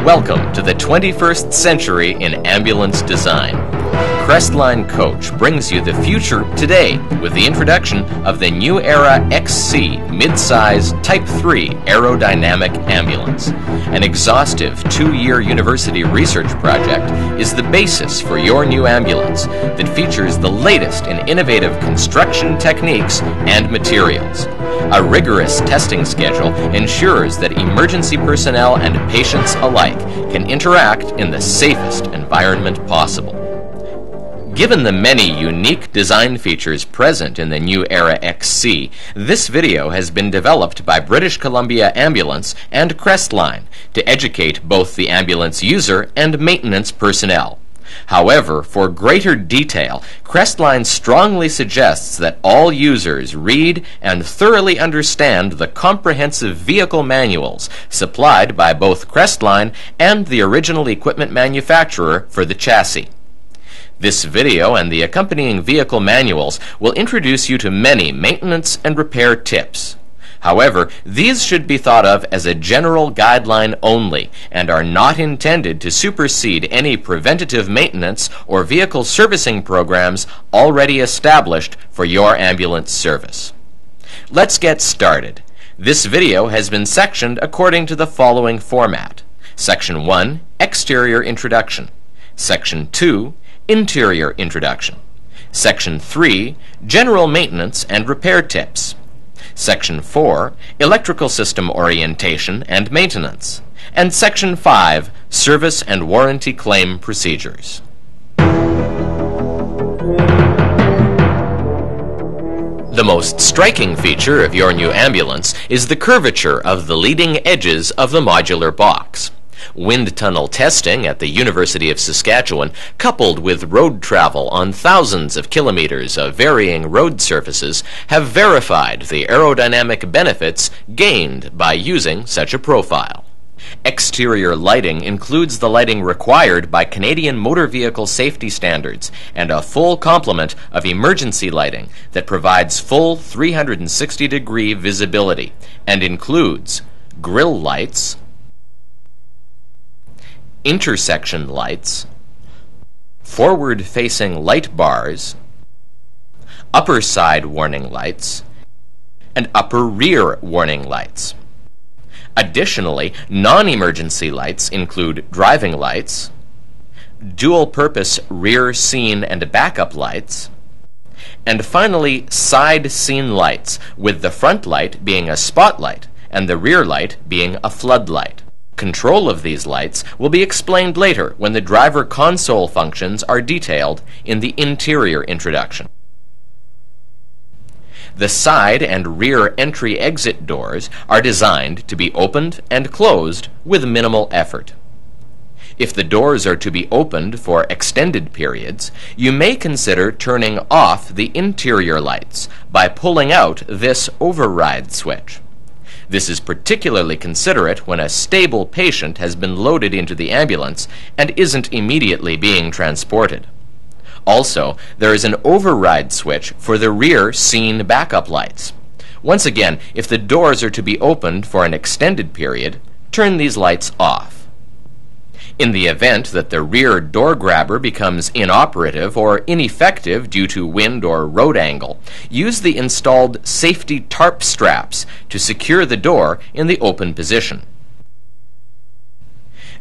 Welcome to the 21st century in ambulance design. Crestline Coach brings you the future today with the introduction of the New Era XC mid-size Type 3 aerodynamic ambulance. An exhaustive 2-year university research project is the basis for your new ambulance that features the latest in innovative construction techniques and materials. A rigorous testing schedule ensures that emergency personnel and patients alike can interact in the safest environment possible. Given the many unique design features present in the New Era XC, this video has been developed by British Columbia Ambulance and Crestline to educate both the ambulance user and maintenance personnel. However, for greater detail, Crestline strongly suggests that all users read and thoroughly understand the comprehensive vehicle manuals supplied by both Crestline and the original equipment manufacturer for the chassis. This video and the accompanying vehicle manuals will introduce you to many maintenance and repair tips. However, these should be thought of as a general guideline only and are not intended to supersede any preventative maintenance or vehicle servicing programs already established for your ambulance service. Let's get started. This video has been sectioned according to the following format. Section 1, Exterior Introduction. Section 2, Interior Introduction. Section 3, General Maintenance and Repair Tips. Section 4, Electrical System Orientation and Maintenance. And Section 5, Service and Warranty Claim Procedures. The most striking feature of your new ambulance is the curvature of the leading edges of the modular box. Wind tunnel testing at the University of Saskatchewan, coupled with road travel on thousands of kilometers of varying road surfaces, have verified the aerodynamic benefits gained by using such a profile. Exterior lighting includes the lighting required by Canadian motor vehicle safety standards and a full complement of emergency lighting that provides full 360-degree visibility and includes grille lights, intersection lights, forward-facing light bars, upper side warning lights, and upper rear warning lights. Additionally, non-emergency lights include driving lights, dual-purpose rear scene and backup lights, and finally side scene lights, with the front light being a spotlight and the rear light being a floodlight. Control of these lights will be explained later when the driver console functions are detailed in the interior introduction. The side and rear entry-exit doors are designed to be opened and closed with minimal effort. If the doors are to be opened for extended periods, you may consider turning off the interior lights by pulling out this override switch. This is particularly considerate when a stable patient has been loaded into the ambulance and isn't immediately being transported. Also, there is an override switch for the rear scene backup lights. Once again, if the doors are to be opened for an extended period, turn these lights off. In the event that the rear door grabber becomes inoperative or ineffective due to wind or road angle, use the installed safety tarp straps to secure the door in the open position.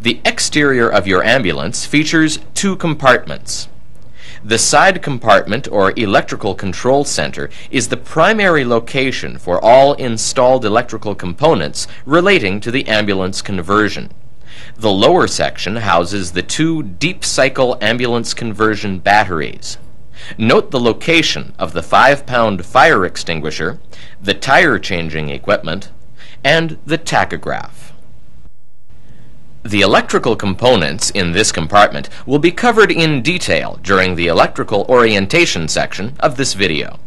The exterior of your ambulance features 2 compartments. The side compartment or electrical control center is the primary location for all installed electrical components relating to the ambulance conversion. The lower section houses the 2 deep cycle ambulance conversion batteries. Note the location of the 5-pound fire extinguisher, the tire changing equipment, and the tachograph. The electrical components in this compartment will be covered in detail during the electrical orientation section of this video.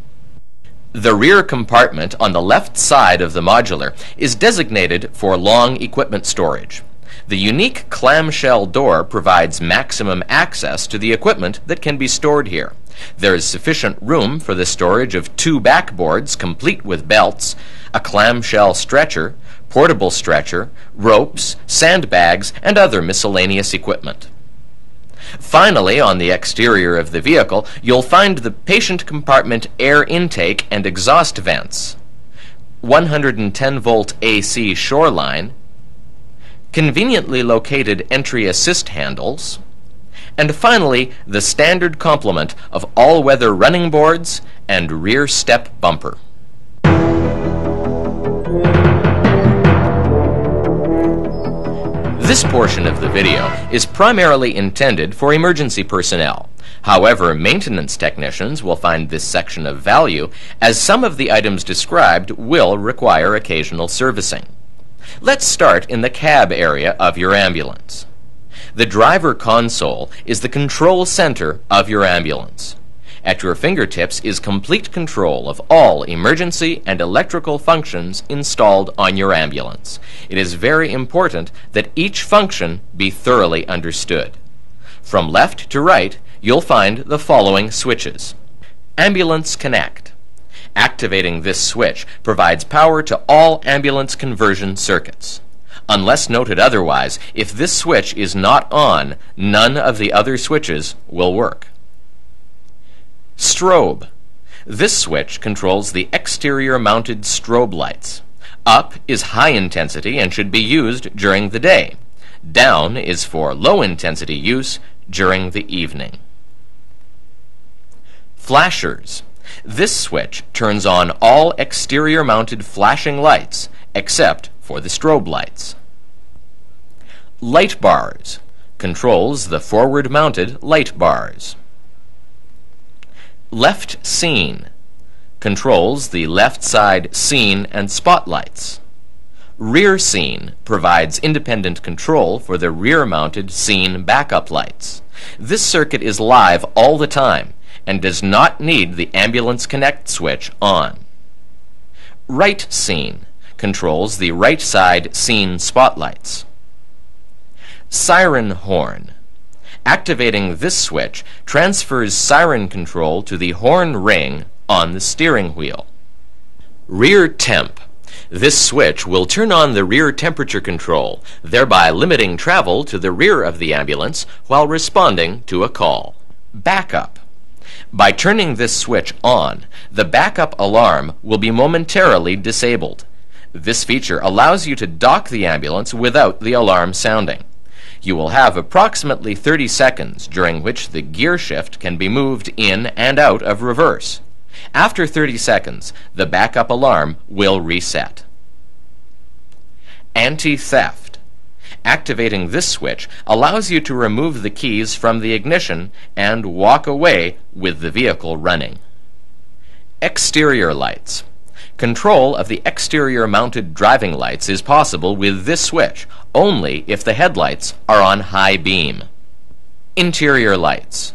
The rear compartment on the left side of the modular is designated for long equipment storage. The unique clamshell door provides maximum access to the equipment that can be stored here. There is sufficient room for the storage of 2 backboards complete with belts, a clamshell stretcher, portable stretcher, ropes, sandbags, and other miscellaneous equipment. Finally, on the exterior of the vehicle, you'll find the patient compartment air intake and exhaust vents, 110-volt AC shoreline, conveniently located entry assist handles, and finally, the standard complement of all-weather running boards and rear step bumper. This portion of the video is primarily intended for emergency personnel. However, maintenance technicians will find this section of value, as some of the items described will require occasional servicing. Let's start in the cab area of your ambulance. The driver console is the control center of your ambulance. At your fingertips is complete control of all emergency and electrical functions installed on your ambulance. It is very important that each function be thoroughly understood. From left to right, you'll find the following switches. Ambulance Connect. Activating this switch provides power to all ambulance conversion circuits. Unless noted otherwise, if this switch is not on, none of the other switches will work. Strobe. This switch controls the exterior mounted strobe lights. Up is high intensity and should be used during the day. Down is for low intensity use during the evening. Flashers. This switch turns on all exterior mounted flashing lights except for the strobe lights. Light bars. Controls the forward mounted light bars. Left scene controls the left side scene and spotlights. Rear scene provides independent control for the rear-mounted scene backup lights. This circuit is live all the time and does not need the Ambulance Connect switch on. Right scene controls the right side scene spotlights. Siren horn. Activating this switch transfers siren control to the horn ring on the steering wheel. Rear temp. This switch will turn on the rear temperature control, thereby limiting travel to the rear of the ambulance while responding to a call. Backup. By turning this switch on, the backup alarm will be momentarily disabled. This feature allows you to dock the ambulance without the alarm sounding. You will have approximately 30 seconds during which the gear shift can be moved in and out of reverse. After 30 seconds, the backup alarm will reset. Anti-theft. Activating this switch allows you to remove the keys from the ignition and walk away with the vehicle running. Exterior lights. Control of the exterior mounted driving lights is possible with this switch, only if the headlights are on high beam. Interior lights.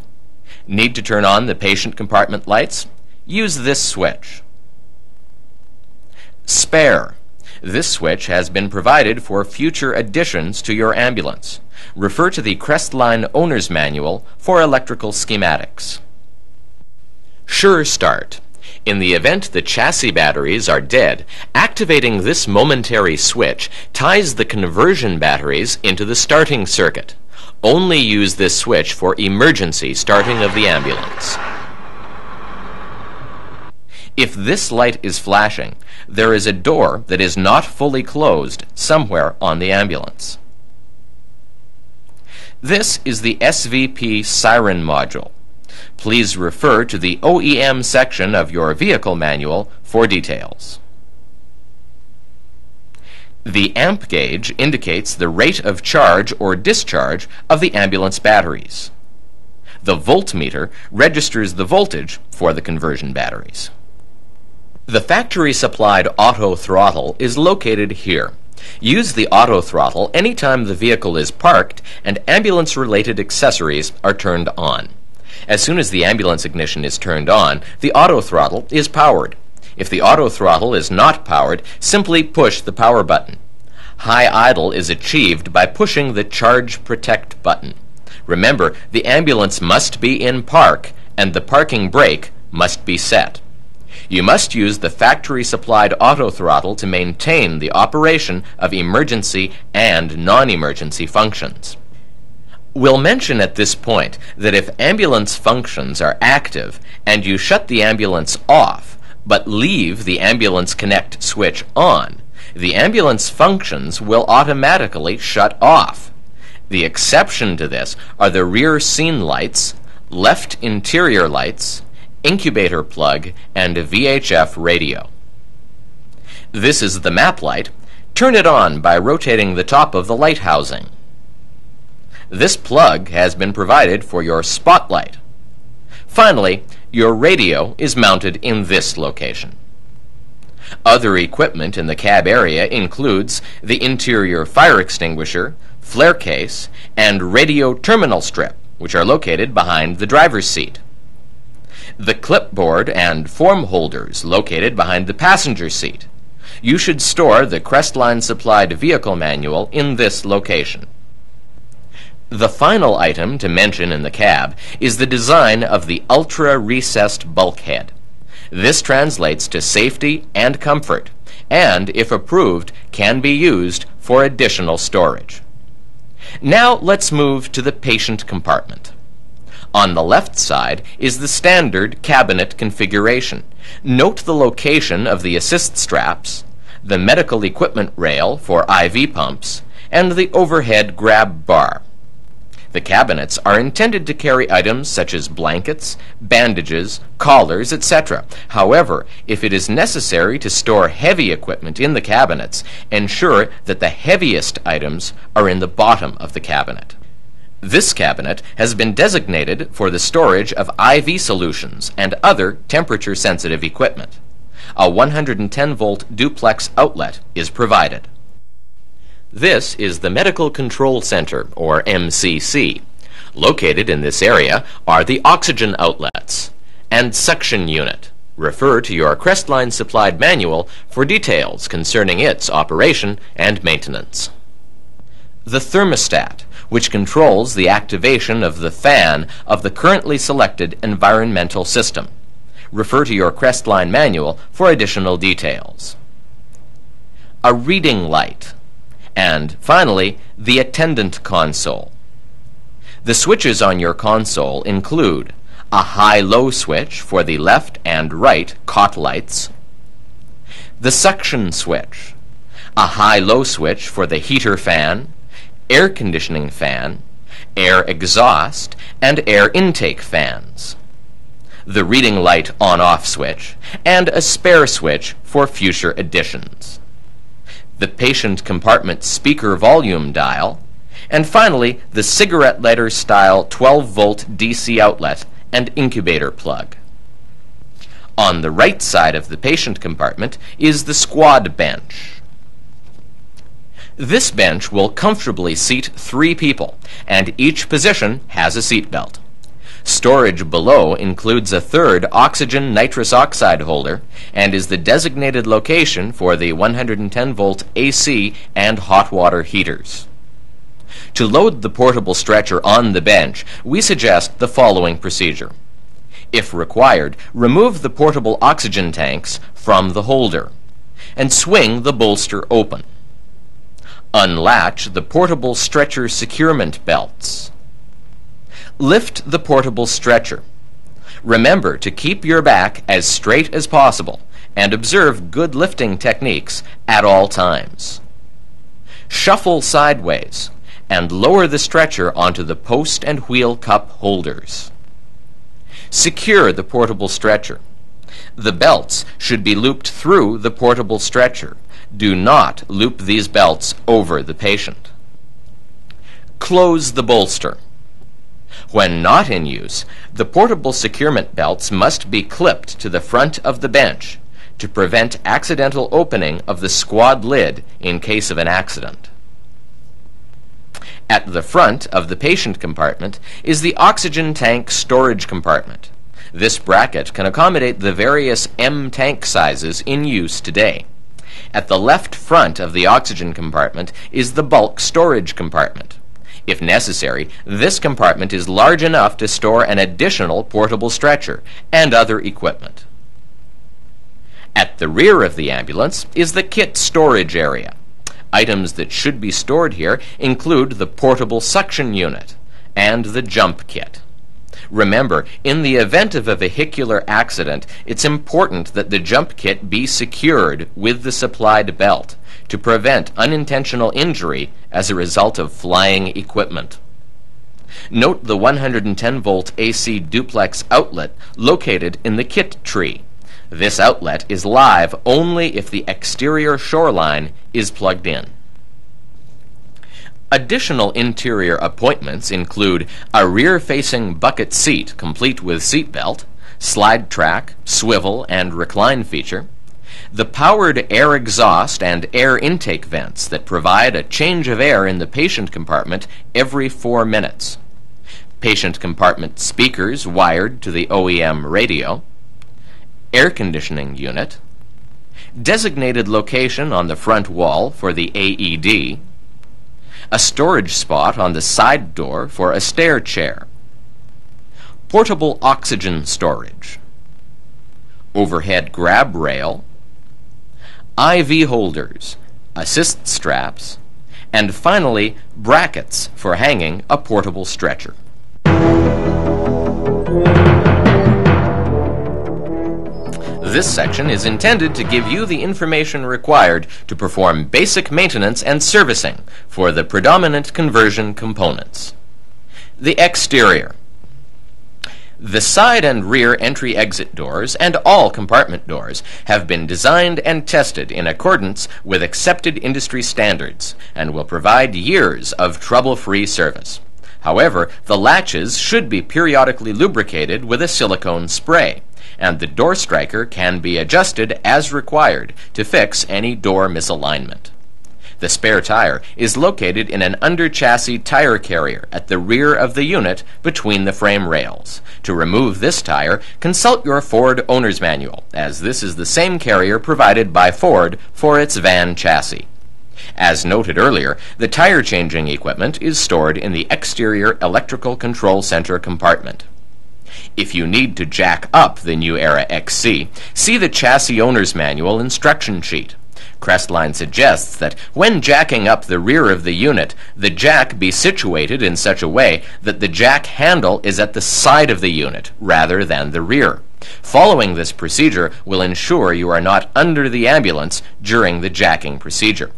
Need to turn on the patient compartment lights? Use this switch. Spare. This switch has been provided for future additions to your ambulance. Refer to the Crestline Owner's Manual for electrical schematics. Sure Start. In the event the chassis batteries are dead, activating this momentary switch ties the conversion batteries into the starting circuit. Only use this switch for emergency starting of the ambulance. If this light is flashing, there is a door that is not fully closed somewhere on the ambulance. This is the SVP siren module. Please refer to the OEM section of your vehicle manual for details. The amp gauge indicates the rate of charge or discharge of the ambulance batteries. The voltmeter registers the voltage for the conversion batteries. The factory-supplied auto throttle is located here. Use the auto throttle anytime the vehicle is parked and ambulance-related accessories are turned on. As soon as the ambulance ignition is turned on, the auto throttle is powered. If the auto throttle is not powered, simply push the power button. High idle is achieved by pushing the Charge Protect button. Remember, the ambulance must be in park and the parking brake must be set. You must use the factory-supplied auto throttle to maintain the operation of emergency and non-emergency functions. We'll mention at this point that if ambulance functions are active and you shut the ambulance off, but leave the ambulance connect switch on, the ambulance functions will automatically shut off. The exception to this are the rear scene lights, left interior lights, incubator plug, and VHF radio. This is the map light. Turn it on by rotating the top of the light housing. This plug has been provided for your spotlight. Finally, your radio is mounted in this location. Other equipment in the cab area includes the interior fire extinguisher, flare case, and radio terminal strip, which are located behind the driver's seat. The clipboard and form holders located behind the passenger seat. You should store the Crestline supplied vehicle manual in this location. The final item to mention in the cab is the design of the ultra-recessed bulkhead. This translates to safety and comfort, and, if approved, can be used for additional storage. Now let's move to the patient compartment. On the left side is the standard cabinet configuration. Note the location of the assist straps, the medical equipment rail for IV pumps, and the overhead grab bar. The cabinets are intended to carry items such as blankets, bandages, collars, etc. However, if it is necessary to store heavy equipment in the cabinets, ensure that the heaviest items are in the bottom of the cabinet. This cabinet has been designated for the storage of IV solutions and other temperature-sensitive equipment. A 110-volt duplex outlet is provided. This is the Medical Control Center, or MCC. Located in this area are the oxygen outlets and suction unit. Refer to your Crestline supplied manual for details concerning its operation and maintenance. The thermostat, which controls the activation of the fan of the currently selected environmental system. Refer to your Crestline manual for additional details. A reading light. And finally, the attendant console. The switches on your console include a high-low switch for the left and right cot lights, the suction switch, a high-low switch for the heater fan, air conditioning fan, air exhaust, and air intake fans, the reading light on-off switch, and a spare switch for future additions, the patient compartment speaker volume dial, and finally the cigarette lighter style 12-volt DC outlet and incubator plug. On the right side of the patient compartment is the squad bench. This bench will comfortably seat 3 people, and each position has a seat belt. Storage below includes a third oxygen nitrous oxide holder and is the designated location for the 110-volt AC and hot water heaters. To load the portable stretcher on the bench, we suggest the following procedure. If required, remove the portable oxygen tanks from the holder and swing the bolster open. Unlatch the portable stretcher securement belts. Lift the portable stretcher. Remember to keep your back as straight as possible and observe good lifting techniques at all times. Shuffle sideways and lower the stretcher onto the post and wheel cup holders. Secure the portable stretcher. The belts should be looped through the portable stretcher. Do not loop these belts over the patient. Close the bolster. When not in use, the portable securement belts must be clipped to the front of the bench to prevent accidental opening of the squad lid in case of an accident. At the front of the patient compartment is the oxygen tank storage compartment. This bracket can accommodate the various M tank sizes in use today. At the left front of the oxygen compartment is the bulk storage compartment. If necessary, this compartment is large enough to store an additional portable stretcher and other equipment. At the rear of the ambulance is the kit storage area. Items that should be stored here include the portable suction unit and the jump kit. Remember, in the event of a vehicular accident, it's important that the jump kit be secured with the supplied belt to prevent unintentional injury as a result of flying equipment. Note the 110-volt AC duplex outlet located in the kit tree. This outlet is live only if the exterior shoreline is plugged in. Additional interior appointments include a rear-facing bucket seat complete with seat belt, slide track, swivel, and recline feature, the powered air exhaust and air intake vents that provide a change of air in the patient compartment every 4 minutes, patient compartment speakers wired to the OEM radio, air conditioning unit, designated location on the front wall for the AED, a storage spot on the side door for a stair chair, portable oxygen storage, overhead grab rail, IV holders, assist straps, and finally brackets for hanging a portable stretcher. This section is intended to give you the information required to perform basic maintenance and servicing for the predominant conversion components. The exterior. The side and rear entry-exit doors and all compartment doors have been designed and tested in accordance with accepted industry standards and will provide years of trouble-free service. However, the latches should be periodically lubricated with a silicone spray, and the door striker can be adjusted as required to fix any door misalignment. The spare tire is located in an under-chassis tire carrier at the rear of the unit between the frame rails. To remove this tire, consult your Ford owner's manual, as this is the same carrier provided by Ford for its van chassis. As noted earlier, the tire changing equipment is stored in the exterior electrical control center compartment. If you need to jack up the New Era XC, see the chassis owner's manual instruction sheet. Crestline suggests that when jacking up the rear of the unit, the jack be situated in such a way that the jack handle is at the side of the unit rather than the rear. Following this procedure will ensure you are not under the ambulance during the jacking procedure.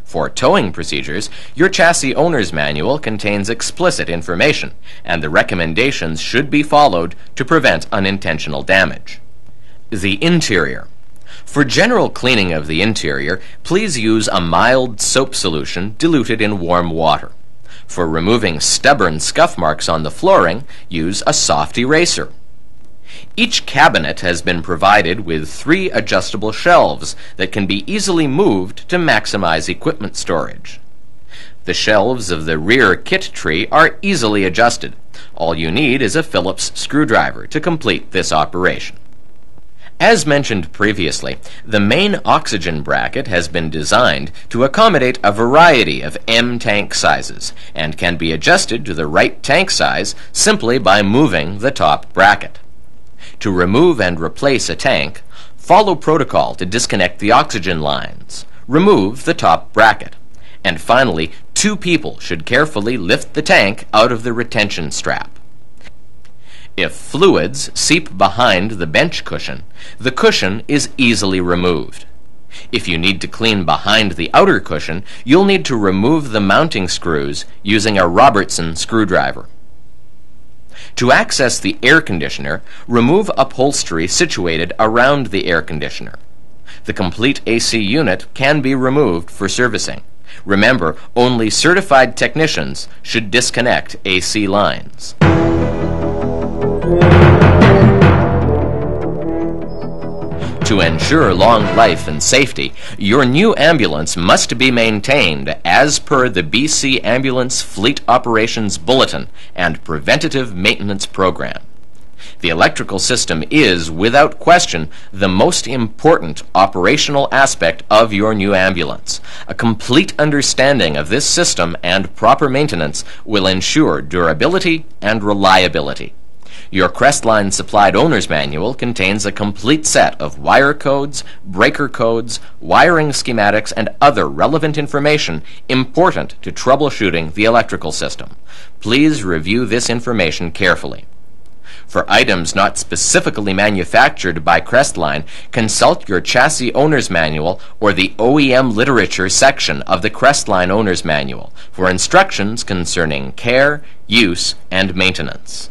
For towing procedures, your chassis owner's manual contains explicit information, and the recommendations should be followed to prevent unintentional damage. The interior. For general cleaning of the interior, please use a mild soap solution diluted in warm water. For removing stubborn scuff marks on the flooring, use a soft eraser. Each cabinet has been provided with 3 adjustable shelves that can be easily moved to maximize equipment storage. The shelves of the rear kit tree are easily adjusted. All you need is a Phillips screwdriver to complete this operation. As mentioned previously, the main oxygen bracket has been designed to accommodate a variety of M tank sizes and can be adjusted to the right tank size simply by moving the top bracket. To remove and replace a tank, follow protocol to disconnect the oxygen lines. Remove the top bracket. And finally, 2 people should carefully lift the tank out of the retention strap. If fluids seep behind the bench cushion, the cushion is easily removed. If you need to clean behind the outer cushion, you'll need to remove the mounting screws using a Robertson screwdriver. To access the air conditioner, remove upholstery situated around the air conditioner. The complete AC unit can be removed for servicing. Remember, only certified technicians should disconnect AC lines. To ensure long life and safety, your new ambulance must be maintained as per the BC Ambulance Fleet Operations Bulletin and Preventative Maintenance Program. The electrical system is, without question, the most important operational aspect of your new ambulance. A complete understanding of this system and proper maintenance will ensure durability and reliability. Your Crestline supplied owner's manual contains a complete set of wire codes, breaker codes, wiring schematics, and other relevant information important to troubleshooting the electrical system. Please review this information carefully. For items not specifically manufactured by Crestline, consult your chassis owner's manual or the OEM literature section of the Crestline owner's manual for instructions concerning care, use, and maintenance.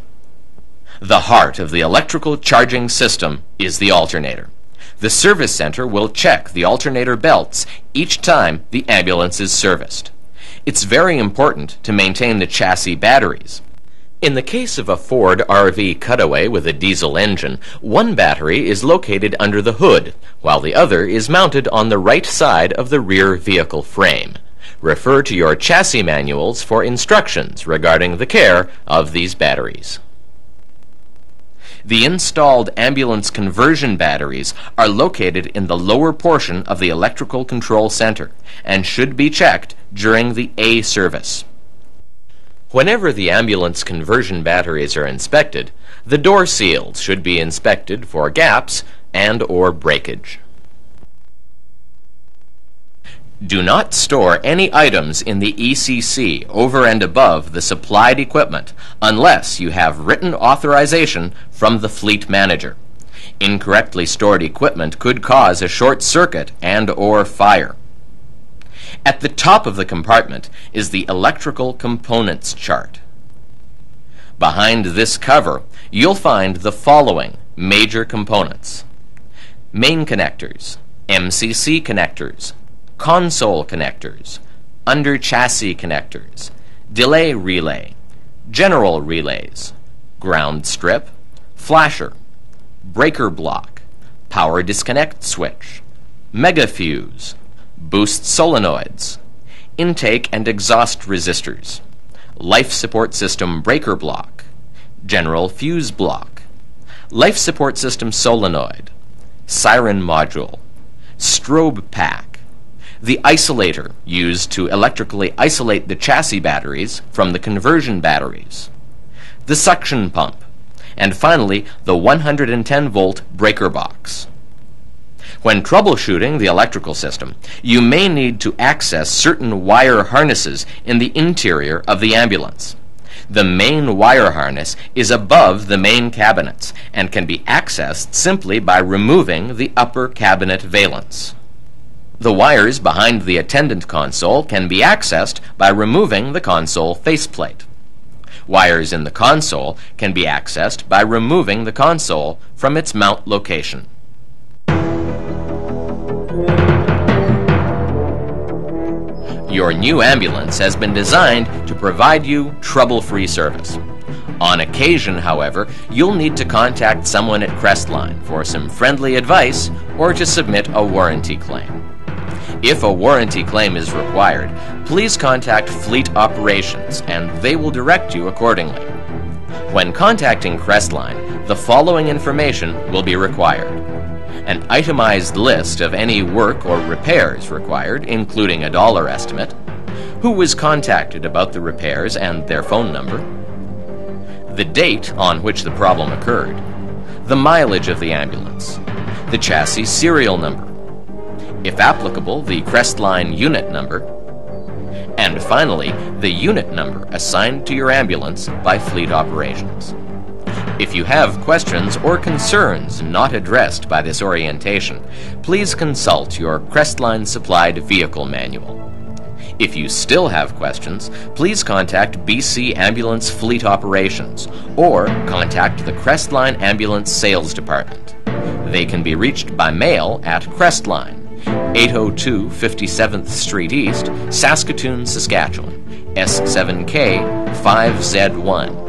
The heart of the electrical charging system is the alternator. The service center will check the alternator belts each time the ambulance is serviced. It's very important to maintain the chassis batteries. In the case of a Ford RV Cutaway with a diesel engine, one battery is located under the hood, while the other is mounted on the right side of the rear vehicle frame. Refer to your chassis manuals for instructions regarding the care of these batteries. The installed ambulance conversion batteries are located in the lower portion of the electrical control center and should be checked during the A service. Whenever the ambulance conversion batteries are inspected, the door seals should be inspected for gaps and/or breakage. Do not store any items in the ECC over and above the supplied equipment unless you have written authorization from the fleet manager. Incorrectly stored equipment could cause a short circuit and/or fire. At the top of the compartment is the electrical components chart. Behind this cover, you'll find the following major components: main connectors, MCC connectors, console connectors, under chassis connectors, delay relay, general relays, ground strip, flasher, breaker block, power disconnect switch, mega fuse, boost solenoids, intake and exhaust resistors, life support system breaker block, general fuse block, life support system solenoid, siren module, strobe pack, the isolator used to electrically isolate the chassis batteries from the conversion batteries, the suction pump, and finally the 110-volt breaker box. When troubleshooting the electrical system, you may need to access certain wire harnesses in the interior of the ambulance. The main wire harness is above the main cabinets and can be accessed simply by removing the upper cabinet valence. The wires behind the attendant console can be accessed by removing the console faceplate. Wires in the console can be accessed by removing the console from its mount location. Your new ambulance has been designed to provide you trouble-free service. On occasion, however, you'll need to contact someone at Crestline for some friendly advice or to submit a warranty claim. If a warranty claim is required, please contact Fleet Operations and they will direct you accordingly. When contacting Crestline, the following information will be required: an itemized list of any work or repairs required, including a dollar estimate, who was contacted about the repairs and their phone number, the date on which the problem occurred, the mileage of the ambulance, the chassis serial number, if applicable, the Crestline unit number, and finally, the unit number assigned to your ambulance by Fleet Operations. If you have questions or concerns not addressed by this orientation, please consult your Crestline supplied vehicle manual. If you still have questions, please contact BC Ambulance Fleet Operations or contact the Crestline Ambulance Sales Department. They can be reached by mail at Crestline, 802 57th Street East, Saskatoon, Saskatchewan, S7K 5Z1.